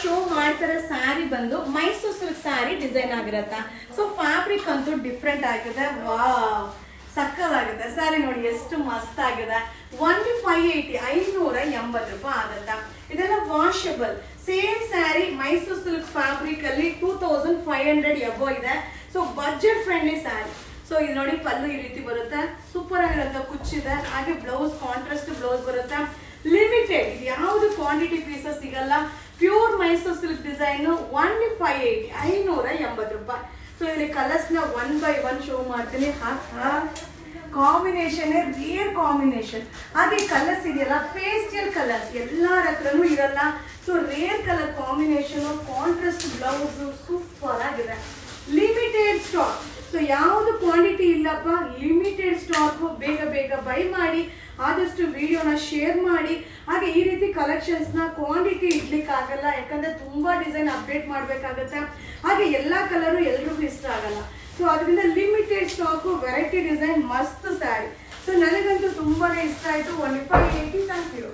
Show ಮಾಡ್ತಿರೋ ಸ್ಯಾರಿ ಬಂದು Mysuru silk sari design ಆಗಿರತ್ತ. ಸೊ ಫ್ಯಾಬ್ರಿಕ್ ಅಂತೂ ಡಿಫ್ರೆಂಟ್ ಆಗಿದೆ. ವಾವ್, ಸಕ್ಕತ್ತಾಗುತ್ತೆ ಸ್ಯಾರಿ. ನೋಡಿ ಎಷ್ಟು ಮಸ್ತ್ ಆಗಿದೆ. ಓನ್ಲಿ 580 ರೂಪಾಯಿ ಆಗತ್ತಾ. ಇದೆಲ್ಲ washable. Same sari Mysuru silk fabric ಅಲ್ಲಿ 2500 ಎಬೋ ಇದೆ. So budget friendly sari. So ಇದು ನೋಡಿ, ಪಲ್ಲು ಈ ರೀತಿ ಬರುತ್ತೆ, ಸೂಪರ್ ಆಗಿರುತ್ತೆ, ಕುಚ್ಚಿದೆ. ಹಾಗೆ ಬ್ಲೌಸ್ ಕಾಂಟ್ರಾಸ್ಟ್ ಬ್ಲೌಸ್ ಬರುತ್ತೆ. ಲಿಮಿಟೆಡ್, ಇದು ಯಾವುದು ಕ್ವಾಂಟಿಟಿ ಪೀಸಸ್ ಸಿಗಲ್ಲ. Pure Mysore silk design. Only 580 ರೂಪಾಯಿ. ಸೊ ಇಲ್ಲಿ ಕಲರ್ಸ್ ನ 1 by 1 ಶೋ ಮಾಡ್ತೀನಿ. Combination rare combination. ಹಾಗೆ ಕಲರ್ಸ್ ಇದೆಯಲ್ಲ, ಪೇಸ್ಟಲ್ ಕಲರ್ಸ್ ಎಲ್ಲರ ಹತ್ರನೂ ಇರಲ್ಲ. So rare colour combination, contrast blouse super ಆಗಿದೆ. Limited stock. ಸೊ ಯಾವುದು ಕ್ವಾಂಟಿಟಿ ಇಲ್ಲಪ್ಪ, ಲಿಮಿಟೆಡ್ ಸ್ಟಾಕ್. ಬೇಗ ಬೇಗ ಬೈ ಮಾಡಿ, ಆದಷ್ಟು ವಿಡಿಯೋನ ಶೇರ್ ಮಾಡಿ. ಹಾಗೆ ಈ ರೀತಿ ಕಲೆಕ್ಷನ್ಸ್ನ ಕ್ವಾಂಟಿಟಿ ಇಡ್ಲಿಕ್ಕೆ ಆಗಲ್ಲ, ಯಾಕಂದ್ರೆ ತುಂಬಾ ಡಿಸೈನ್ ಅಪ್ಡೇಟ್ ಮಾಡಬೇಕಾಗತ್ತೆ. ಹಾಗೆ ಎಲ್ಲ ಕಲರು ಎಲ್ರಿಗೂ ಇಷ್ಟ ಆಗಲ್ಲ. ಸೊ ಅದರಿಂದ ಲಿಮಿಟೆಡ್ ಸ್ಟಾಕು, ವೆರೈಟಿ ಡಿಸೈನ್, ಮಸ್ತ್ ಸ್ಯಾರಿ. ಸೊ ನನಗಂತೂ ತುಂಬಾನೇ ಇಷ್ಟ ಆಯಿತು. 1580. Thank you.